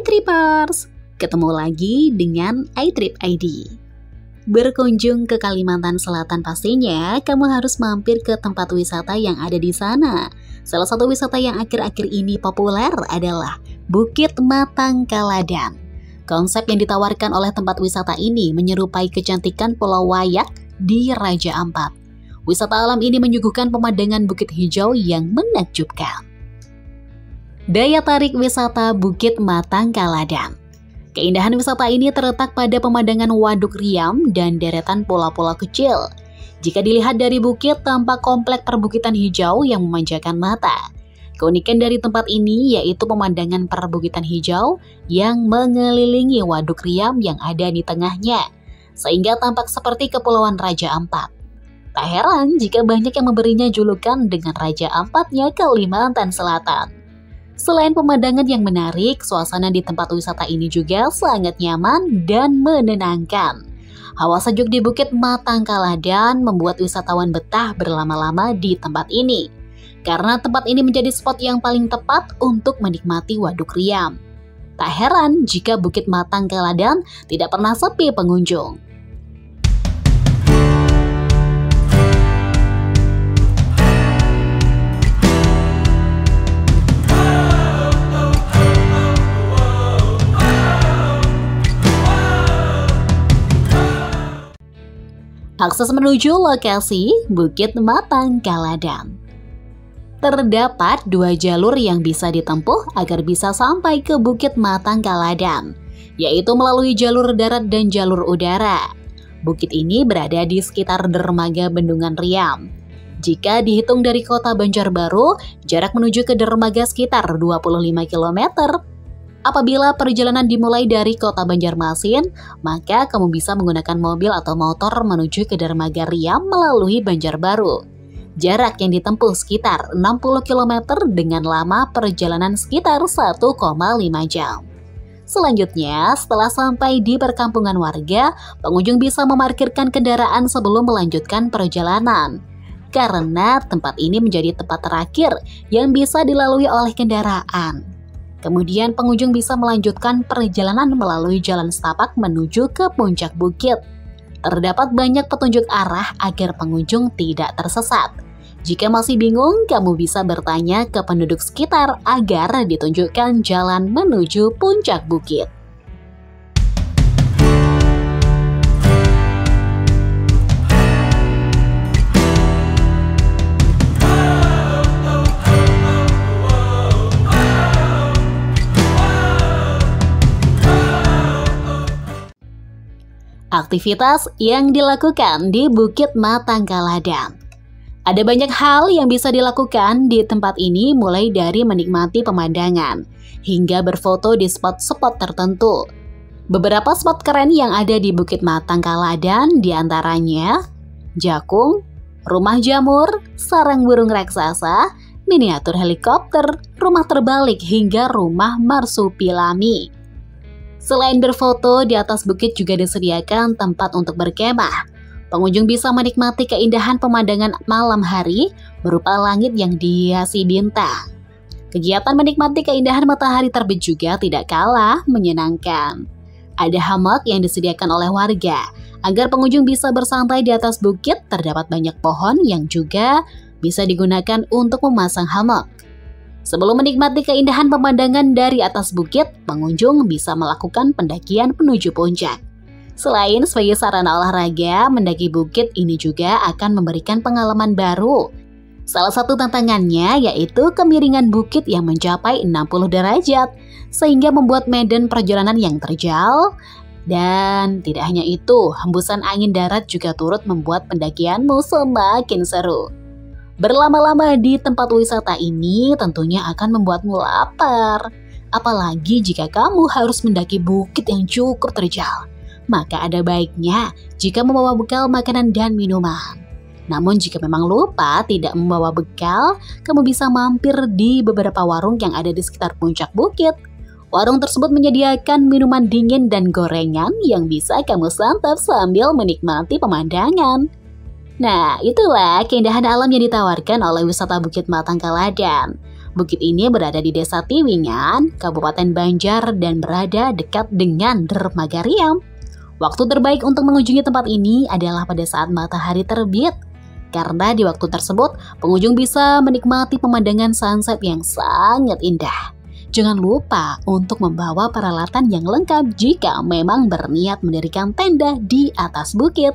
iTripers, ketemu lagi dengan iTrip ID. Berkunjung ke Kalimantan Selatan pastinya kamu harus mampir ke tempat wisata yang ada di sana. Salah satu wisata yang akhir-akhir ini populer adalah Bukit Matangkaladan. Konsep yang ditawarkan oleh tempat wisata ini menyerupai kecantikan Pulau Wayak di Raja Ampat. Wisata alam ini menyuguhkan pemandangan bukit hijau yang menakjubkan. Daya tarik wisata Bukit Matangkaladan. Keindahan wisata ini terletak pada pemandangan Waduk Riam dan deretan pulau-pulau kecil. Jika dilihat dari bukit, tampak komplek perbukitan hijau yang memanjakan mata. Keunikan dari tempat ini yaitu pemandangan perbukitan hijau yang mengelilingi Waduk Riam yang ada di tengahnya, sehingga tampak seperti Kepulauan Raja Ampat. Tak heran jika banyak yang memberinya julukan dengan Raja Ampatnya Kalimantan Selatan. Selain pemandangan yang menarik, suasana di tempat wisata ini juga sangat nyaman dan menenangkan. Hawa sejuk di Bukit Matangkaladan membuat wisatawan betah berlama-lama di tempat ini. Karena tempat ini menjadi spot yang paling tepat untuk menikmati Waduk Riam. Tak heran jika Bukit Matangkaladan tidak pernah sepi pengunjung. Akses menuju lokasi Bukit Matangkaladan. Terdapat 2 jalur yang bisa ditempuh agar bisa sampai ke Bukit Matangkaladan, yaitu melalui jalur darat dan jalur udara. Bukit ini berada di sekitar dermaga Bendungan Riam. Jika dihitung dari kota Banjarbaru, jarak menuju ke dermaga sekitar 25 km. Apabila perjalanan dimulai dari kota Banjarmasin, maka kamu bisa menggunakan mobil atau motor menuju ke dermaga Riam melalui Banjarbaru. Jarak yang ditempuh sekitar 60 km dengan lama perjalanan sekitar 1,5 jam. Selanjutnya, setelah sampai di perkampungan warga, pengunjung bisa memarkirkan kendaraan sebelum melanjutkan perjalanan. Karena tempat ini menjadi tempat terakhir yang bisa dilalui oleh kendaraan. Kemudian pengunjung bisa melanjutkan perjalanan melalui jalan setapak menuju ke puncak bukit. Terdapat banyak petunjuk arah agar pengunjung tidak tersesat. Jika masih bingung, kamu bisa bertanya ke penduduk sekitar agar ditunjukkan jalan menuju puncak bukit. Aktivitas yang dilakukan di Bukit Matangkaladan. Ada banyak hal yang bisa dilakukan di tempat ini, mulai dari menikmati pemandangan hingga berfoto di spot-spot tertentu. Beberapa spot keren yang ada di Bukit Matangkaladan diantaranya Jakung, Rumah Jamur, Sarang Burung Raksasa, Miniatur Helikopter, Rumah Terbalik hingga Rumah Marsupilami. Selain berfoto, di atas bukit juga disediakan tempat untuk berkemah. Pengunjung bisa menikmati keindahan pemandangan malam hari berupa langit yang dihiasi bintang. Kegiatan menikmati keindahan matahari terbit juga tidak kalah menyenangkan. Ada hammock yang disediakan oleh warga agar pengunjung bisa bersantai di atas bukit. Terdapat banyak pohon yang juga bisa digunakan untuk memasang hammock. Sebelum menikmati keindahan pemandangan dari atas bukit, pengunjung bisa melakukan pendakian menuju puncak. Selain sebagai sarana olahraga, mendaki bukit ini juga akan memberikan pengalaman baru. Salah satu tantangannya yaitu kemiringan bukit yang mencapai 60 derajat, sehingga membuat medan perjalanan yang terjal. Dan tidak hanya itu, hembusan angin darat juga turut membuat pendakianmu semakin seru. Berlama-lama di tempat wisata ini tentunya akan membuatmu lapar. Apalagi jika kamu harus mendaki bukit yang cukup terjal. Maka ada baiknya jika membawa bekal makanan dan minuman. Namun jika memang lupa tidak membawa bekal, kamu bisa mampir di beberapa warung yang ada di sekitar puncak bukit. Warung tersebut menyediakan minuman dingin dan gorengan yang bisa kamu santap sambil menikmati pemandangan. Nah, itulah keindahan alam yang ditawarkan oleh wisata Bukit Matangkaladan. Bukit ini berada di Desa Tiwingan, Kabupaten Banjar dan berada dekat dengan Dermaga Riam. Waktu terbaik untuk mengunjungi tempat ini adalah pada saat matahari terbit. Karena di waktu tersebut, pengunjung bisa menikmati pemandangan sunset yang sangat indah. Jangan lupa untuk membawa peralatan yang lengkap jika memang berniat mendirikan tenda di atas bukit.